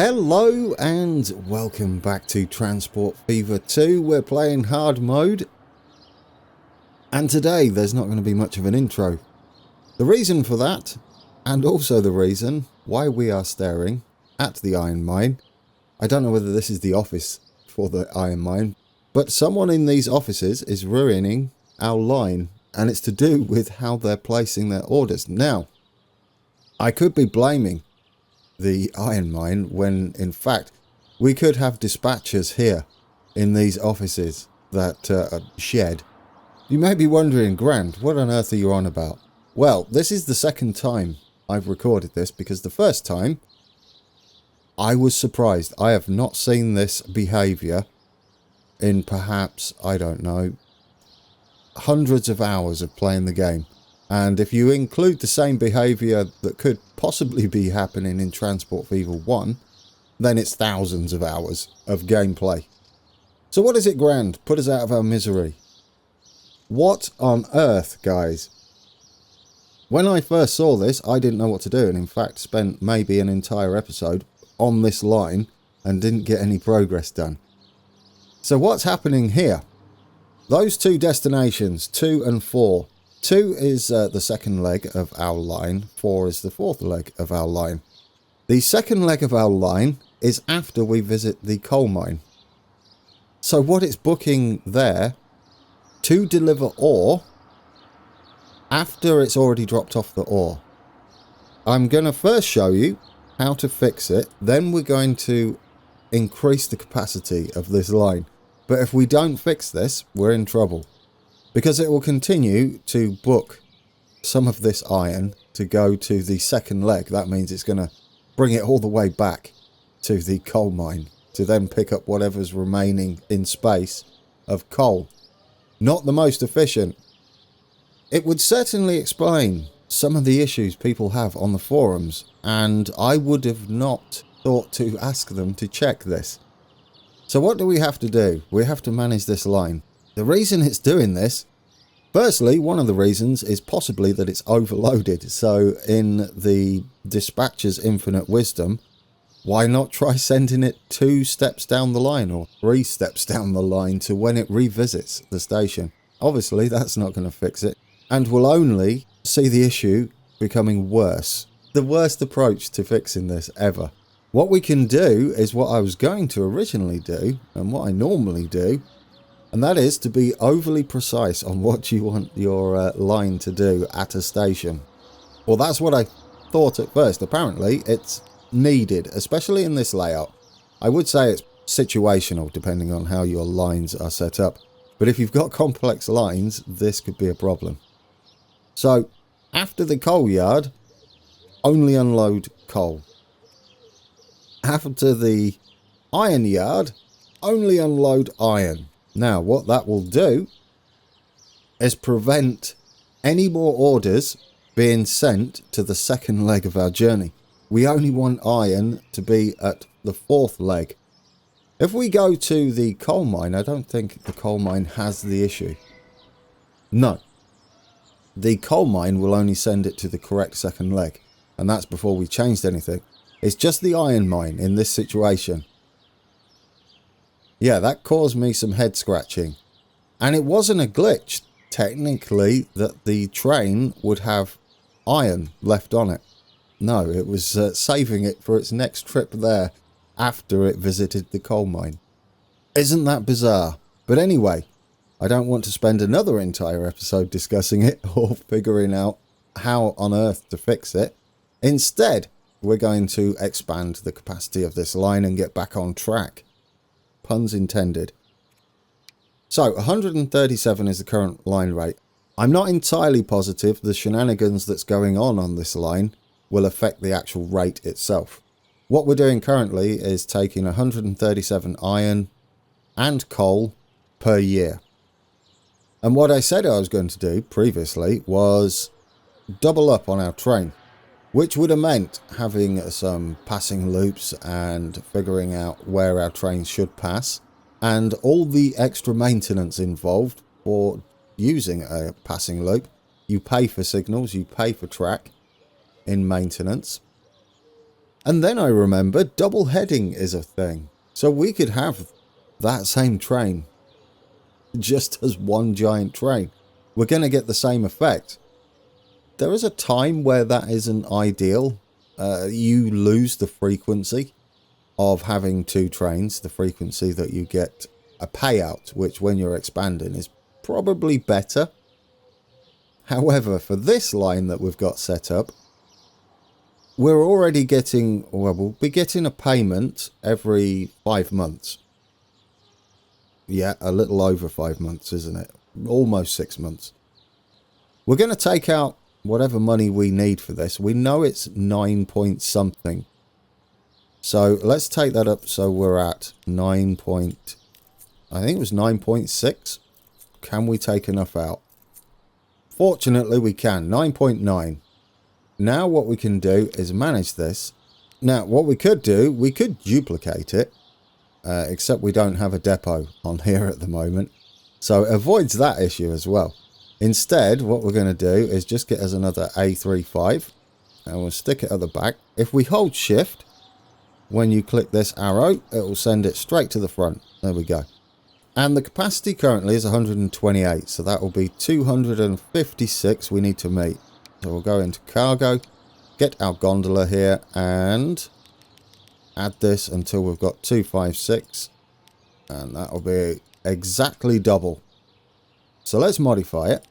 Hello and welcome back to Transport Fever 2. We're playing hard mode, and today there's not going to be much of an intro. The reason for that, and also the reason why we are staring at the iron mine, I don't know whether this is the office for the iron mine, but someone in these offices is ruining our line, and it's to do with how they're placing their orders. Now, I could be blaming the iron mine when in fact we could have dispatchers here in these offices that shed. You may be wondering, Grant, what on earth are you on about? Well, this is the second time I've recorded this because the first time I was surprised. I have not seen this behaviour in perhaps, I don't know, hundreds of hours of playing the game. And if you include the same behaviour that could possibly be happening in Transport Fever 1, then it's thousands of hours of gameplay. So what is it, Grand? Put us out of our misery. What on earth, guys? When I first saw this, I didn't know what to do, and in fact spent maybe an entire episode on this line and didn't get any progress done. So what's happening here? Those two destinations, 2 and 4. 2 is the second leg of our line, 4 is the fourth leg of our line. The second leg of our line is after we visit the coal mine. So what it's booking there to deliver ore after it's already dropped off the ore. I'm going to first show you how to fix it, then we're going to increase the capacity of this line. But if we don't fix this, we're in trouble. Because it will continue to book some of this iron to go to the second leg. That means it's going to bring it all the way back to the coal mine to then pick up whatever's remaining in space of coal. Not the most efficient. It would certainly explain some of the issues people have on the forums, and I would have not thought to ask them to check this. So what do we have to do? We have to manage this line. The reason it's doing this, firstly, one of the reasons is possibly that it's overloaded. So in the dispatcher's infinite wisdom, why not try sending it 2 steps down the line or 3 steps down the line to when it revisits the station? Obviously, that's not going to fix it and will only see the issue becoming worse. The worst approach to fixing this ever. What we can do is what I was going to originally do and what I normally do, and that is to be overly precise on what you want your line to do at a station. Well, that's what I thought at first. Apparently, it's needed, especially in this layout. I would say it's situational, depending on how your lines are set up. But if you've got complex lines, this could be a problem. So, after the coal yard, only unload coal. After the iron yard, only unload iron. Now, what that will do is prevent any more orders being sent to the second leg of our journey. We only want iron to be at the fourth leg. If we go to the coal mine, I don't think the coal mine has the issue. No. The coal mine will only send it to the correct second leg, and that's before we changed anything. It's just the iron mine in this situation. Yeah, that caused me some head scratching. And it wasn't a glitch, technically, that the train would have iron left on it. No, it was saving it for its next trip there after it visited the coal mine. Isn't that bizarre? But anyway, I don't want to spend another entire episode discussing it or figuring out how on earth to fix it. Instead, we're going to expand the capacity of this line and get back on track. Puns intended. So, 137 is the current line rate. I'm not entirely positive the shenanigans that's going on this line will affect the actual rate itself. What we're doing currently is taking 137 iron and coal per year. And what I said I was going to do previously was double up on our train, which would have meant having some passing loops and figuring out where our trains should pass, and all the extra maintenance involved for using a passing loop. You pay for signals, you pay for track in maintenance. And then I remember double heading is a thing. So we could have that same train just as one giant train. We're going to get the same effect. There is a time where that isn't ideal. You lose the frequency of having two trains, the frequency that you get a payout, which when you're expanding is probably better. However, for this line that we've got set up, we're already getting, well, we'll be getting a payment every 5 months. Yeah, a little over 5 months, isn't it? Almost 6 months. We're going to take out whatever money we need for this. We know it's 9 point something. So let's take that up so we're at 9 point, I think it was 9.6. Can we take enough out? Fortunately we can, 9.9. Now what we can do is manage this. Now what we could do, we could duplicate it, except we don't have a depot on here at the moment. So it avoids that issue as well. Instead, what we're going to do is just get us another A35 and we'll stick it at the back. If we hold shift, when you click this arrow, it will send it straight to the front. There we go. And the capacity currently is 128, so that will be 256 we need to meet. So we'll go into cargo, get our gondola here and add this until we've got 256, and that will be exactly double. So let's modify it.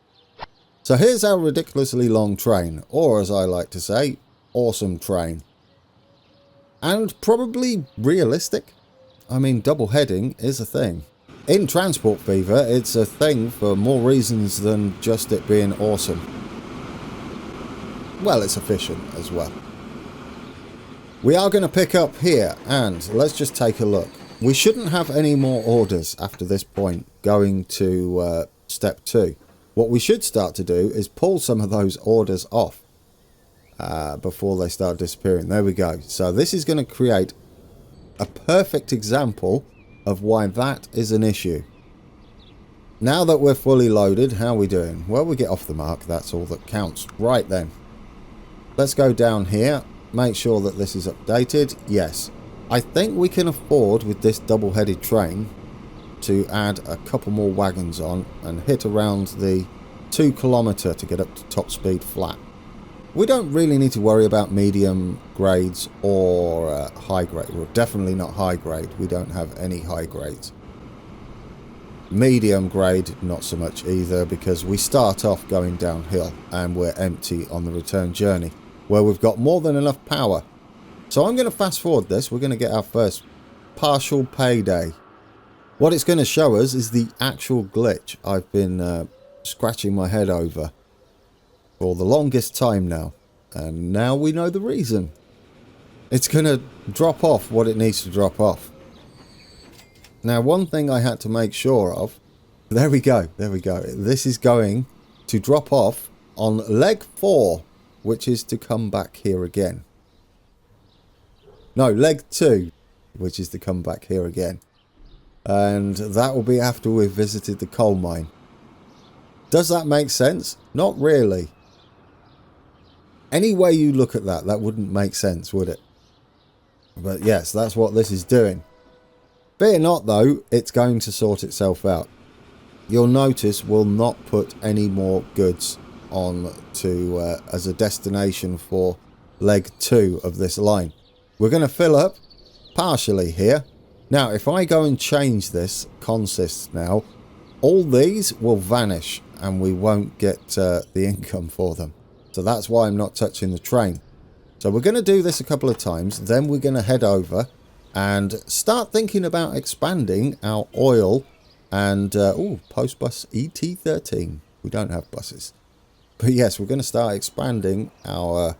So here's our ridiculously long train, or as I like to say, awesome train. And probably realistic. I mean, double heading is a thing. In Transport Fever, it's a thing for more reasons than just it being awesome. Well, it's efficient as well. We are going to pick up here, and let's just take a look. We shouldn't have any more orders after this point going to step 2. What we should start to do is pull some of those orders off before they start disappearing. There we go. So this is going to create a perfect example of why that is an issue. Now that we're fully loaded, how are we doing? Well, we get off the mark. That's all that counts. Right then. Let's go down here. Make sure that this is updated. Yes. I think we can afford with this double-headed train to add a couple more wagons on and hit around the 2 kilometre to get up to top speed flat. We don't really need to worry about medium grades or high grade. Well, definitely not high grade. We don't have any high grades. Medium grade, not so much either, because we start off going downhill and we're empty on the return journey, where we've got more than enough power. So I'm going to fast forward this. We're going to get our first partial payday. What it's going to show us is the actual glitch I've been scratching my head over for the longest time now. And now we know the reason. It's going to drop off what it needs to drop off. Now, one thing I had to make sure of. There we go. There we go. This is going to drop off on leg 4, which is to come back here again. No, leg 2, which is to come back here again. And that will be after we've visited the coal mine. Does that make sense? Not really. Any way you look at that, that wouldn't make sense, would it? But yes, that's what this is doing. Fear not, though, it's going to sort itself out. You'll notice we'll not put any more goods on to as a destination for leg 2 of this line. We're going to fill up partially here. Now, if I go and change this consist now, all these will vanish and we won't get the income for them. So that's why I'm not touching the train. So we're going to do this a couple of times. Then we're going to head over and start thinking about expanding our oil and post bus ET13. We don't have buses. But yes, we're going to start expanding our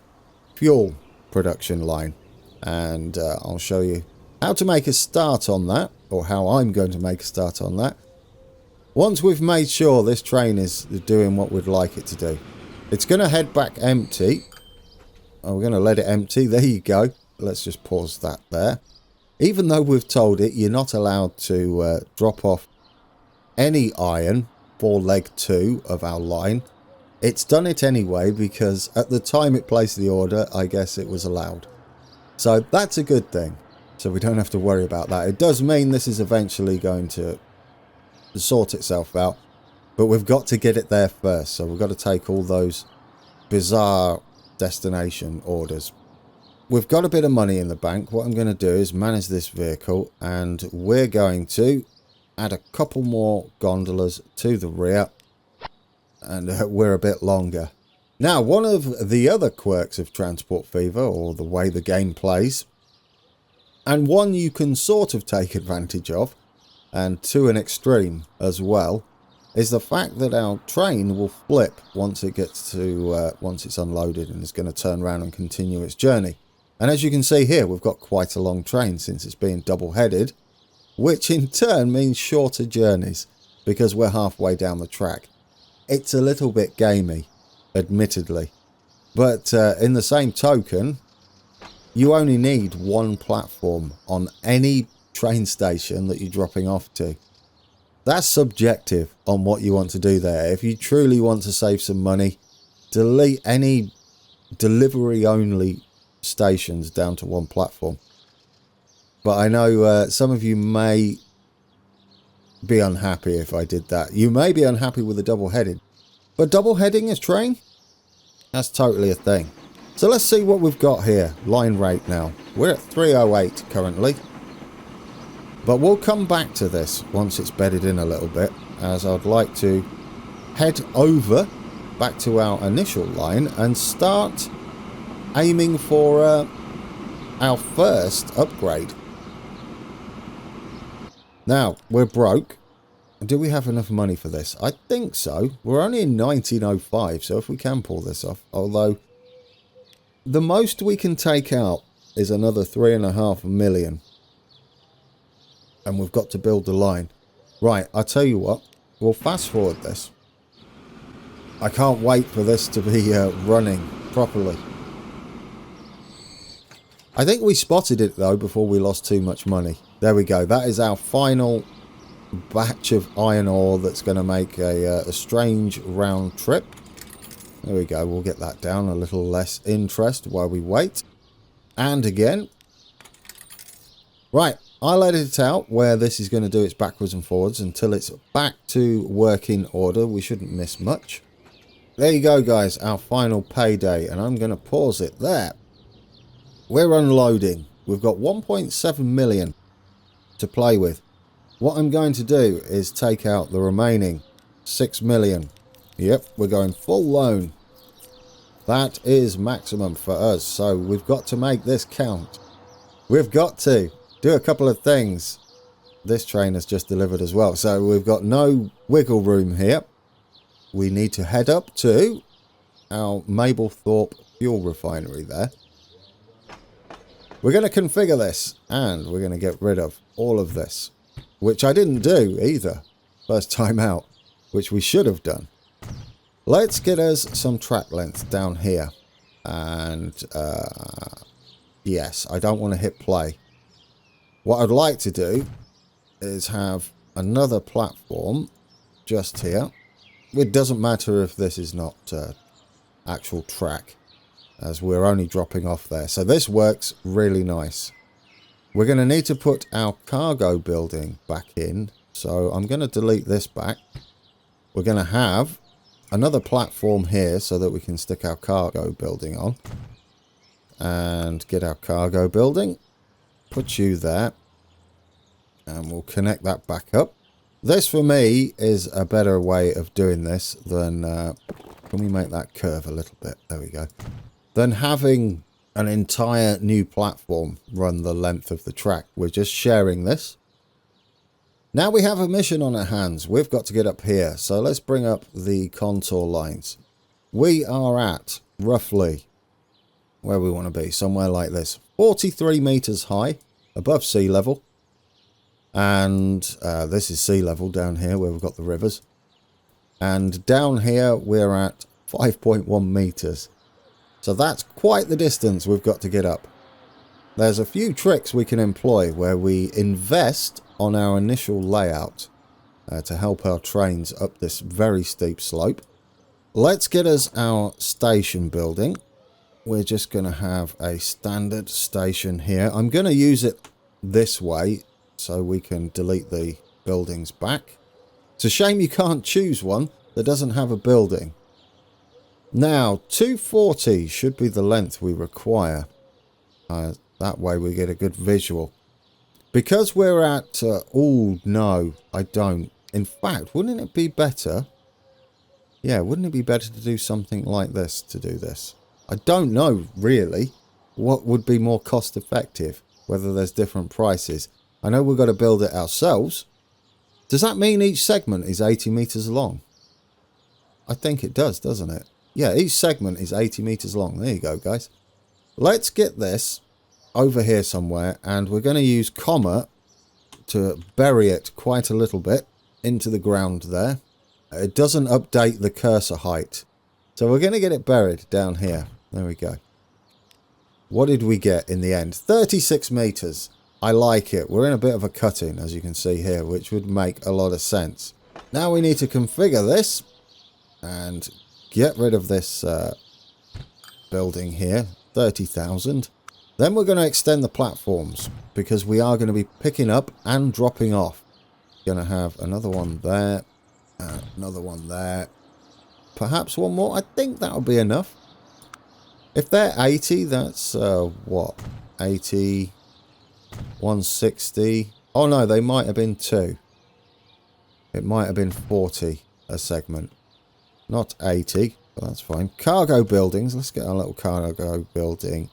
fuel production line. And I'll show you how to make a start on that, or how I'm going to make a start on that, once we've made sure this train is doing what we'd like it to do. It's going to head back empty. Oh, we're going to let it empty. There you go. Let's just pause that there. Even though we've told it you're not allowed to drop off any iron for leg 2 of our line, it's done it anyway because at the time it placed the order, I guess it was allowed. So that's a good thing. So we don't have to worry about that. It does mean this is eventually going to sort itself out. But we've got to get it there first. So we've got to take all those bizarre destination orders. We've got a bit of money in the bank. What I'm going to do is manage this vehicle, and we're going to add a couple more gondolas to the rear, and we're a bit longer. Now, one of the other quirks of Transport Fever, or the way the game plays, and one you can sort of take advantage of, and to an extreme as well, is the fact that our train will flip once it gets to once it's unloaded, and is going to turn around and continue its journey. And as you can see here, we've got quite a long train since it's being double-headed, which in turn means shorter journeys because we're halfway down the track. It's a little bit gamey, admittedly, but in the same token, you only need one platform on any train station that you're dropping off to. That's subjective on what you want to do there. If you truly want to save some money, delete any delivery-only stations down to one platform. But I know some of you may be unhappy if I did that. You may be unhappy with the double-headed, but double-heading as train? That's totally a thing. So let's see what we've got here. Line rate now. We're at 308 currently. But we'll come back to this once it's bedded in a little bit, as I'd like to head over back to our initial line and start aiming for our first upgrade. Now, we're broke. Do we have enough money for this? I think so. We're only in 1905, so if we can pull this off. Although, the most we can take out is another 3.5 million. And we've got to build the line. Right, I'll tell you what. We'll fast forward this. I can't wait for this to be running properly. I think we spotted it though before we lost too much money. There we go. That is our final batch of iron ore that's going to make a strange round trip. There we go. We'll get that down a little less interest while we wait. And again. Right. I'll edit it out where this is going to do its backwards and forwards until it's back to working order. We shouldn't miss much. There you go, guys. Our final payday. And I'm going to pause it there. We're unloading. We've got 1.7 million to play with. What I'm going to do is take out the remaining 6 million. Yep, we're going full loan. That is maximum for us. So we've got to make this count. We've got to do a couple of things. This train has just delivered as well. So we've got no wiggle room here. We need to head up to our Maplethorpe fuel refinery there. We're going to configure this, and we're going to get rid of all of this, which I didn't do either, first time out, which we should have done. Let's get us some track length down here, and yes, I don't want to hit play. What I'd like to do is have another platform just here. It doesn't matter if this is not actual track, as we're only dropping off there. So this works really nice. We're going to need to put our cargo building back in. So I'm going to delete this back. We're going to have another platform here so that we can stick our cargo building on. And get our cargo building. Put you there. And we'll connect that back up. This for me is a better way of doing this than... can we make that curve a little bit? There we go. Than having an entire new platform run the length of the track. We're just sharing this. Now we have a mission on our hands. We've got to get up here. So let's bring up the contour lines. We are at roughly where we want to be. Somewhere like this. 43 meters high above sea level. And this is sea level down here where we've got the rivers. And down here we're at 5.1 meters. So that's quite the distance we've got to get up. There's a few tricks we can employ where we invest on our initial layout to help our trains up this very steep slope. Let's get us our station building. we're just going to have a standard station here. I'm going to use it this way so we can delete the buildings back. It's a shame you can't choose one that doesn't have a building. Now, 240 should be the length we require. That way we get a good visual. Because we're at... oh, no, I don't. In fact, wouldn't it be better... yeah, wouldn't it be better to do something like this to do this? I don't know, really, what would be more cost effective, whether there's different prices. I know we've got to build it ourselves. Does that mean each segment is 80 meters long? I think it does, doesn't it? Yeah, each segment is 80 meters long. There you go, guys. Let's get this over here somewhere, and we're going to use comma to bury it quite a little bit into the ground there. It doesn't update the cursor height. So we're going to get it buried down here. There we go. What did we get in the end? 36 meters. I like it. We're in a bit of a cutting, as you can see here, which would make a lot of sense. Now we need to configure this and get rid of this building here. 30,000. Then we're going to extend the platforms because we are going to be picking up and dropping off. Going to have another one there. Another one there. Perhaps one more. I think that'll be enough. If they're 80, that's what? 80, 160. Oh no, they might have been 2. It might have been 40 a segment. Not 80, but that's fine. Cargo buildings. Let's get our little cargo building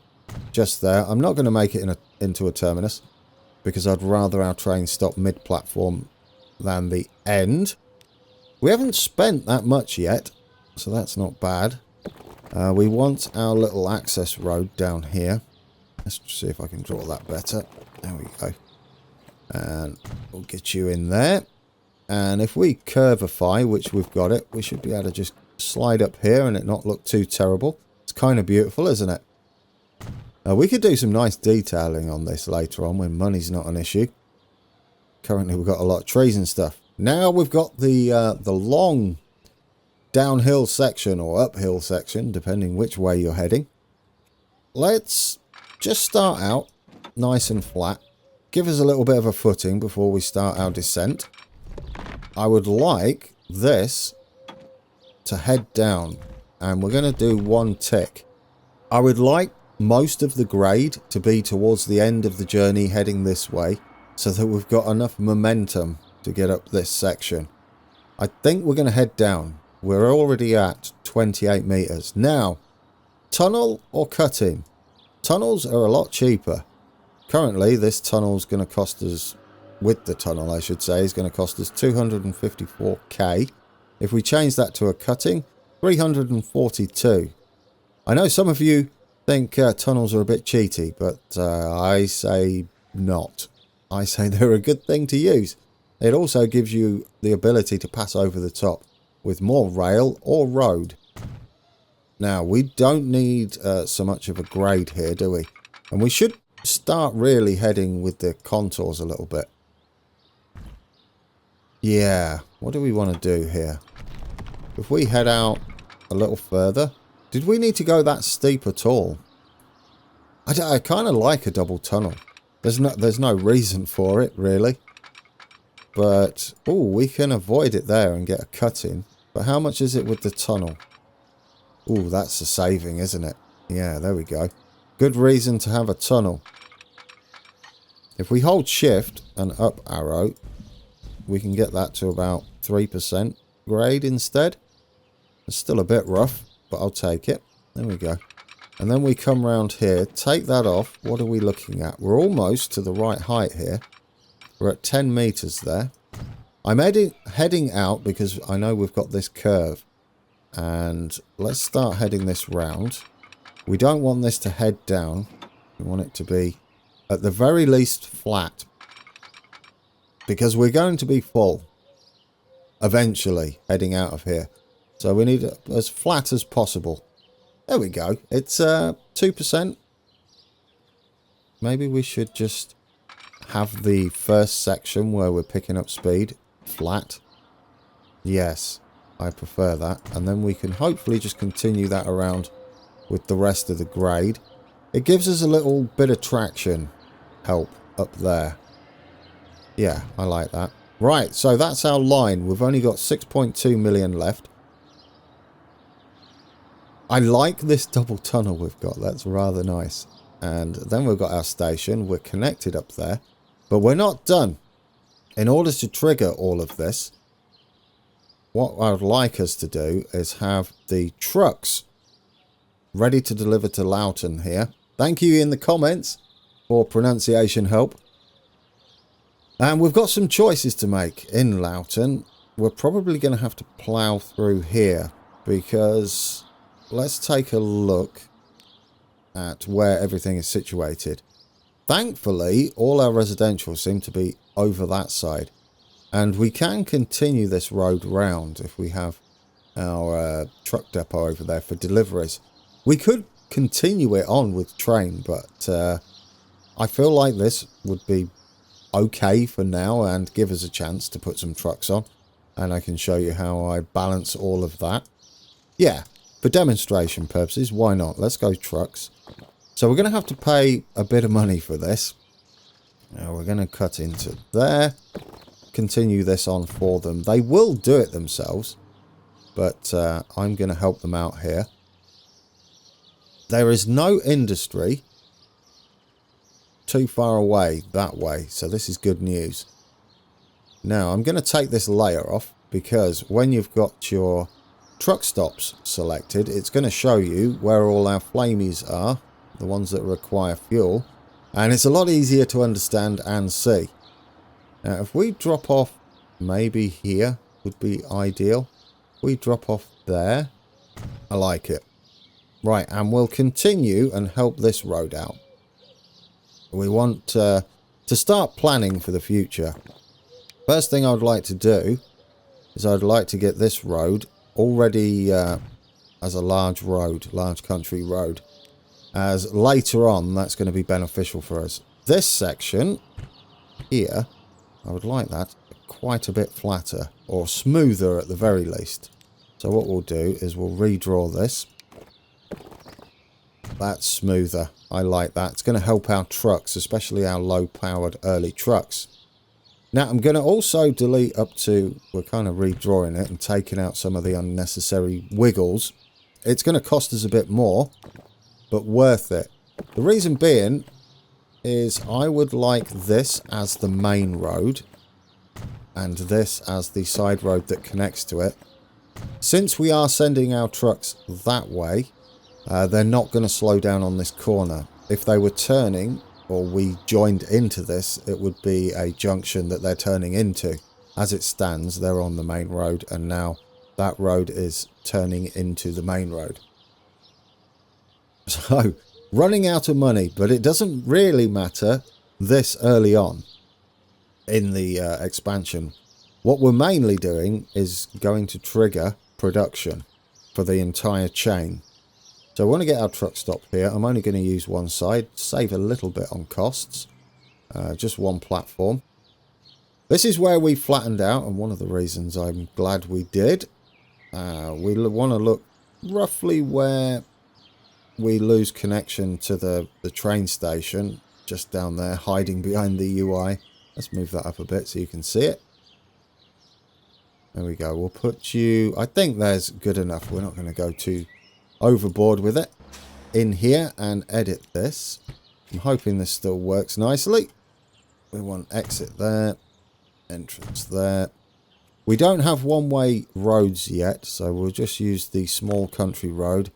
just there. I'm not going to make it into a terminus because I'd rather our train stop mid-platform than the end. We haven't spent that much yet, so that's not bad. We want our little access road down here. Let's see if I can draw that better. There we go. And we'll get you in there. And if we curvify, which we've got it, we should be able to just slide up here and it not look too terrible. It's kind of beautiful, isn't it? We could do some nice detailing on this later on when money's not an issue. Currently we've got a lot of trees and stuff. Now we've got the long downhill section or uphill section, depending which way you're heading. Let's just start out nice and flat. Give us a little bit of a footing before we start our descent. I would like this to head down, and we're going to do one tick. I would like most of the grade to be towards the end of the journey heading this way, so that we've got enough momentum to get up this section. I think we're going to head down. We're already at 28 meters. Now, tunnel or cutting? Tunnels are a lot cheaper. Currently, this tunnel is going to cost us, with the tunnel I should say, is going to cost us 254k. If we change that to a cutting, 342. I know some of you think tunnels are a bit cheaty, but I say not. I say they're a good thing to use. It also gives you the ability to pass over the top with more rail or road. Now, we don't need so much of a grade here, do we? And we should start really heading with the contours a little bit. Yeah, what do we want to do here? If we head out a little further... Did we need to go that steep at all? I kind of like a double tunnel. There's no reason for it, really. But, oh, we can avoid it there and get a cut in. But how much is it with the tunnel? Oh, that's a saving, isn't it? Yeah, there we go. Good reason to have a tunnel. If we hold shift and up arrow, we can get that to about 3% grade instead. It's still a bit rough, but I'll take it. There we go. And then we come round here, take that off. What are we looking at? We're almost to the right height here. We're at 10 meters there. I'm heading out because I know we've got this curve. And let's start heading this round. We don't want this to head down. We want it to be, at the very least, flat. Because we're going to be full. Eventually, heading out of here. So we need it as flat as possible. There we go. It's 2%. Maybe we should just have the first section where we're picking up speed flat. Yes, I prefer that. And then we can hopefully just continue that around with the rest of the grade. It gives us a little bit of traction help up there. Yeah, I like that. Right, so that's our line. We've only got 6.2 million left. I like this double tunnel we've got. That's rather nice. And then we've got our station. We're connected up there. But we're not done. In order to trigger all of this, what I would like us to do is have the trucks ready to deliver to Loughton here. Thank you in the comments for pronunciation help. And we've got some choices to make in Loughton. We're probably going to have to plough through here because let's take a look at where everything is situated. Thankfully, all our residential seem to be over that side. And we can continue this road round if we have our truck depot over there for deliveries. We could continue it on with train, but I feel like this would be okay for now and give us a chance to put some trucks on. And I can show you how I balance all of that. Yeah, for demonstration purposes, why not? Let's go trucks. So we're going to have to pay a bit of money for this. Now we're going to cut into there. Continue this on for them. They will do it themselves, but I'm going to help them out here. There is no industry too far away that way, so this is good news. Now I'm going to take this layer off because when you've got your truck stops selected, it's going to show you where all our flamies are, the ones that require fuel, and it's a lot easier to understand and see. Now if we drop off maybe here would be ideal. If we drop off there, I like it. Right, and we'll continue and help this road out. We want to start planning for the future. First thing I'd like to do is I'd like to get this road already as a large road, large country road, as later on that's going to be beneficial for us. This section here, I would like that quite a bit flatter or smoother at the very least. So what we'll do is we'll redraw this. That's smoother. I like that. It's going to help our trucks, especially our low-powered early trucks. Now, I'm going to also delete up to... We're kind of redrawing it and taking out some of the unnecessary wiggles. It's going to cost us a bit more, but worth it. The reason being is I would like this as the main road and this as the side road that connects to it. Since we are sending our trucks that way... they're not going to slow down on this corner. If they were turning, or we joined into this, it would be a junction that they're turning into. As it stands, they're on the main road, and now that road is turning into the main road. So, running out of money, but it doesn't really matter this early on in the expansion. What we're mainly doing is going to trigger production for the entire chain. So I want to get our truck stop here. I'm only going to use one side, save a little bit on costs. Just one platform. This is where we flattened out, and one of the reasons I'm glad we did. We want to look roughly where we lose connection to the train station, just down there, hiding behind the UI. Let's move that up a bit so you can see it. There we go. We'll put you... I think there's good enough. We're not going to go too... overboard with it in here and edit this. I'm hoping this still works nicely. We want exit there, entrance there. We don't have one-way roads yet, so we'll just use the small country road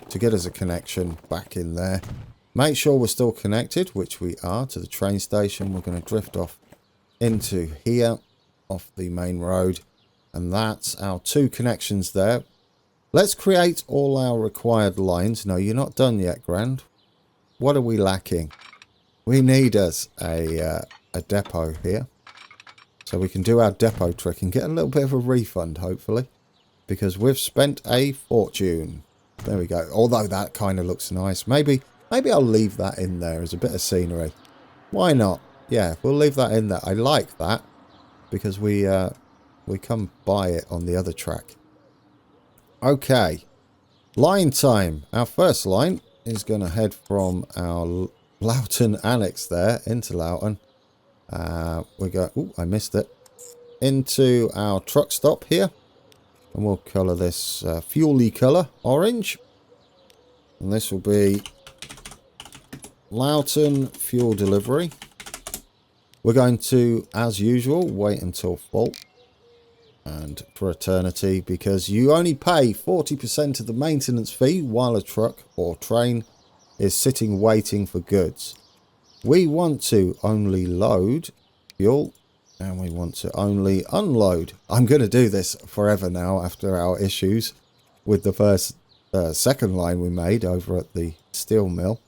to get us a connection back in there. Make sure we're still connected, which we are, to the train station. We're going to drift off into here, off the main road, and that's our two connections there. Let's create all our required lines. No, you're not done yet, Grand. What are we lacking? We need us a depot here. So we can do our depot trick and get a little bit of a refund, hopefully. Because we've spent a fortune. There we go. Although that kind of looks nice. Maybe I'll leave that in there as a bit of scenery. Why not? Yeah, we'll leave that in there. I like that. Because we come by it on the other track. Okay, Line time. Our first line is going to head from our Loughton Annex there into Loughton. We go, oh, I missed it. Into our truck stop here. And we'll colour this fuel-y colour, orange. And this will be Loughton fuel delivery. We're going to, as usual, wait until full. And for eternity, because you only pay 40% of the maintenance fee while a truck or train is sitting waiting for goods. We want to only load fuel and we want to only unload. I'm going to do this forever now after our issues with the second line we made over at the steel mill.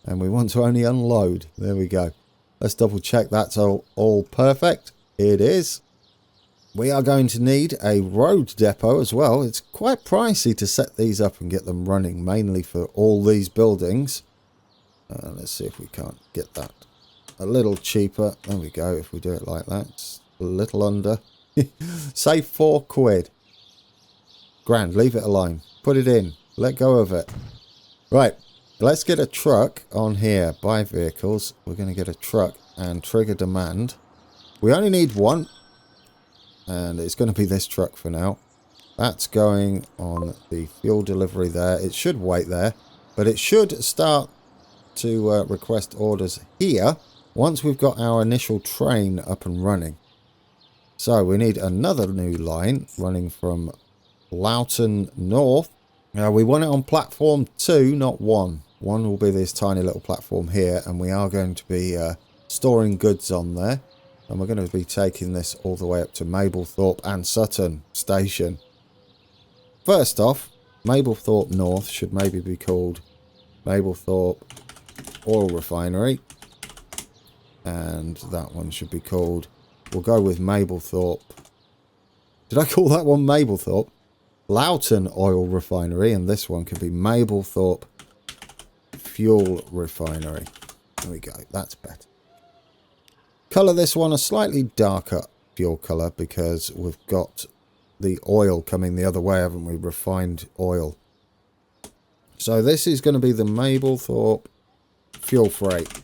And we want to only unload. There we go. Let's double check that's all perfect. It is. We are going to need a road depot as well. It's quite pricey to set these up and get them running, mainly for all these buildings. Let's see if we can't get that a little cheaper. There we go, if we do it like that. It's a little under. Save £4. Grand, leave it alone. Put it in. Let go of it. Right, let's get a truck on here. Buy vehicles. We're going to get a truck and trigger demand. We only need one. And it's going to be this truck for now. That's going on the fuel delivery there. It should wait there. But it should start to request orders here once we've got our initial train up and running. So we need another new line running from Loughton North. Now we want it on platform 2, not 1. 1 will be this tiny little platform here. And we are going to be storing goods on there. And we're going to be taking this all the way up to Maplethorpe and Sutton Station. First off, Maplethorpe North should maybe be called Maplethorpe Oil Refinery. And that one should be called, we'll go with Maplethorpe. Did I call that one Maplethorpe? Loughton Oil Refinery. And this one could be Maplethorpe Fuel Refinery. There we go. That's better. Colour this one a slightly darker fuel colour because we've got the oil coming the other way, haven't we? Refined oil. So this is going to be the Maplethorpe Fuel Freight.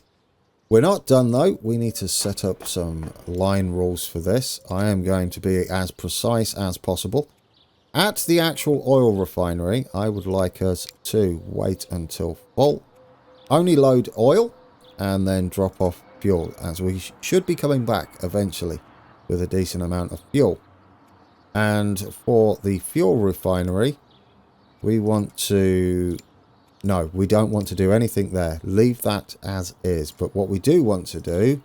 We're not done though. We need to set up some line rules for this. I am going to be as precise as possible. At the actual oil refinery, I would like us to wait until full. Only load oil and then drop off fuel, as we should be coming back eventually with a decent amount of fuel. And for the fuel refinery, we want to... No, we don't want to do anything there. Leave that as is. But what we do want to do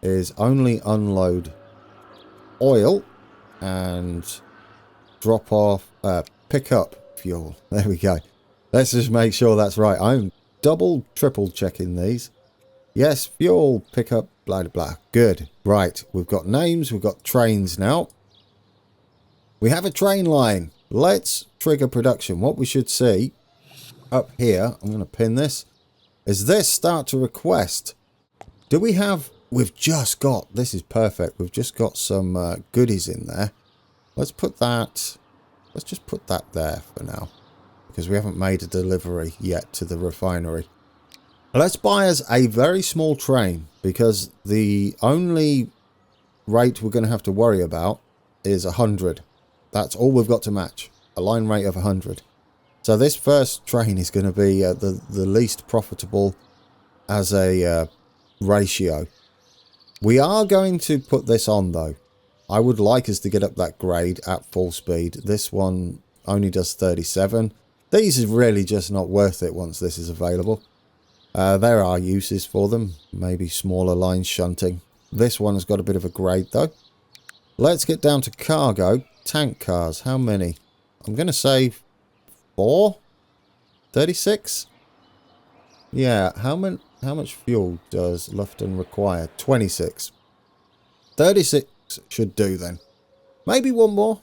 is only unload oil and drop off, pick up fuel. There we go. Let's just make sure that's right. I'm double, triple checking these. Yes, fuel, pickup, blah, blah, blah. Good. Right. We've got names. We've got trains now. We have a train line. Let's trigger production. What we should see up here, I'm going to pin this, is this start to request. Do we have... We've just got... This is perfect. We've just got some goodies in there. Let's put that... Let's just put that there for now. Because we haven't made a delivery yet to the refinery. Let's buy us a very small train, because the only rate we're going to have to worry about is 100. That's all we've got to match. A line rate of 100. So this first train is going to be the least profitable as a ratio. We are going to put this on though. I would like us to get up that grade at full speed. This one only does 37. These are really just not worth it once this is available. There are uses for them. Maybe smaller lines shunting. This one has got a bit of a grade though. Let's get down to cargo. Tank cars. How many? I'm going to say 4? 36? Yeah. How much fuel does Loughton require? 26. 36 should do then. Maybe one more.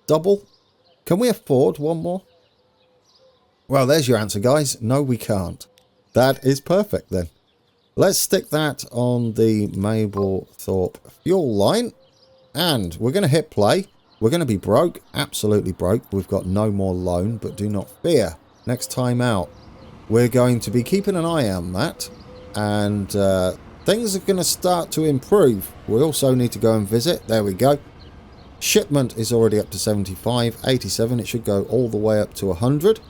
Double. Can we afford one more? Well, there's your answer, guys. No, we can't. That is perfect then. Let's stick that on the Maplethorpe fuel line. And we're going to hit play. We're going to be broke, absolutely broke. We've got no more loan, but do not fear. Next time out, we're going to be keeping an eye on that, and things are going to start to improve. We also need to go and visit. There we go. Shipment is already up to 75, 87. It should go all the way up to 100,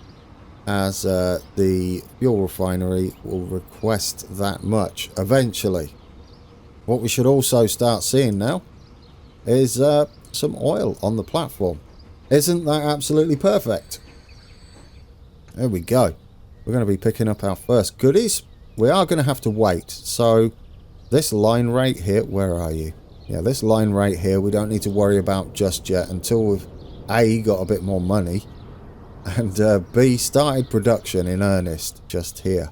as the fuel refinery will request that much eventually. What we should also start seeing now is some oil on the platform. Isn't that absolutely perfect? There we go. We're going to be picking up our first goodies. We are going to have to wait. So this line rate here, where are you? Yeah, this line rate here we don't need to worry about just yet until we've A, got a bit more money, and B, started production in earnest just here.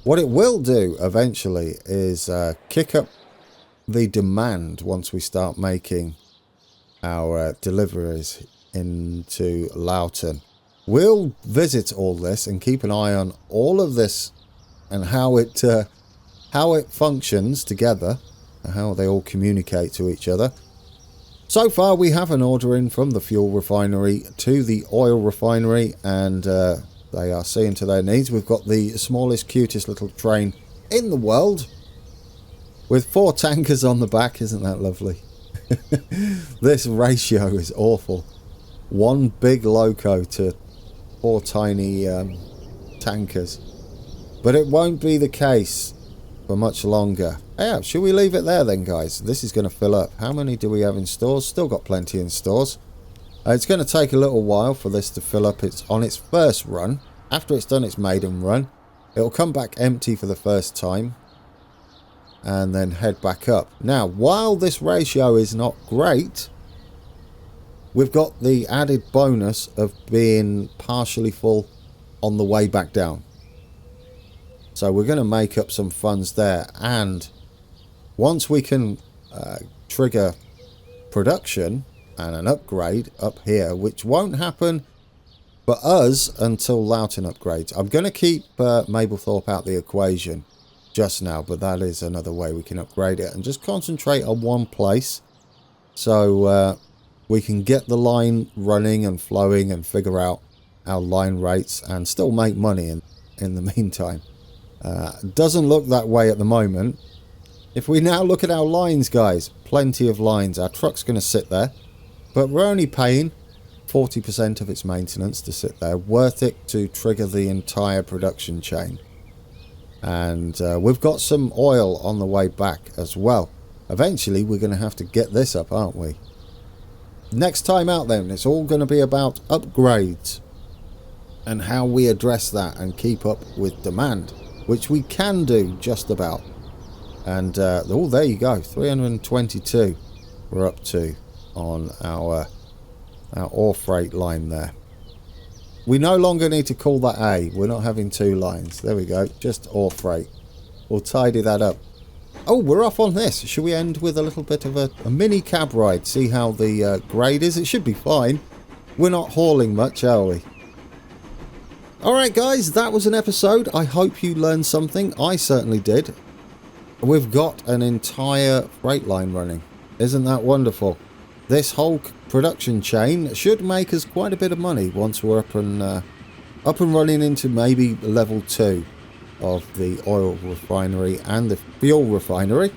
What it will do eventually is kick up the demand once we start making our deliveries into Loughton. We'll visit all this and keep an eye on all of this and how it functions together and how they all communicate to each other. So far we have an order in from the fuel refinery to the oil refinery, and they are seeing to their needs. We've got the smallest, cutest little train in the world with 4 tankers on the back. Isn't that lovely? This ratio is awful. 1 big loco to 4 tiny tankers. But it won't be the case for much longer. Yeah, should we leave it there then, guys? This is going to fill up. How many do we have in stores? Still got plenty in stores. It's going to take a little while for this to fill up. It's on its first run. After it's done its maiden run, it'll come back empty for the first time and then head back up. Now, while this ratio is not great, we've got the added bonus of being partially full on the way back down. So we're going to make up some funds there, and once we can trigger production and an upgrade up here, which won't happen for us until Loughton upgrades. I'm going to keep Maplethorpe out the equation just now, but that is another way we can upgrade it and just concentrate on one place, so we can get the line running and flowing and figure out our line rates and still make money in the meantime. Doesn't look that way at the moment. If we now look at our lines, guys, plenty of lines. Our truck's going to sit there, but we're only paying 40% of its maintenance to sit there. Worth it to trigger the entire production chain. And we've got some oil on the way back as well. Eventually we're going to have to get this up, aren't we? Next time out then, it's all going to be about upgrades and how we address that and keep up with demand, which we can do just about. And oh, there you go, 322 we're up to on our ore freight line there. We no longer need to call that A. We're not having 2 lines. There we go, just ore freight. We'll tidy that up. Oh, we're off on this. Should we end with a little bit of a mini cab ride? See how the grade is? It should be fine. We're not hauling much, are we? Alright guys, that was an episode. I hope you learned something. I certainly did. We've got an entire freight line running. Isn't that wonderful? This whole production chain should make us quite a bit of money once we're up and running into maybe level 2 of the oil refinery and the fuel refinery.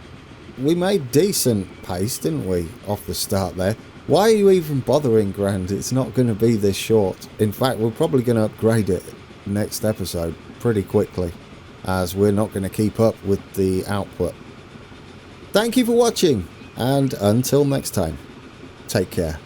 We made decent pace, didn't we, off the start there? Why are you even bothering, Grand? It's not going to be this short. In fact, we're probably going to upgrade it next episode pretty quickly, as we're not going to keep up with the output. Thank you for watching, and until next time, take care.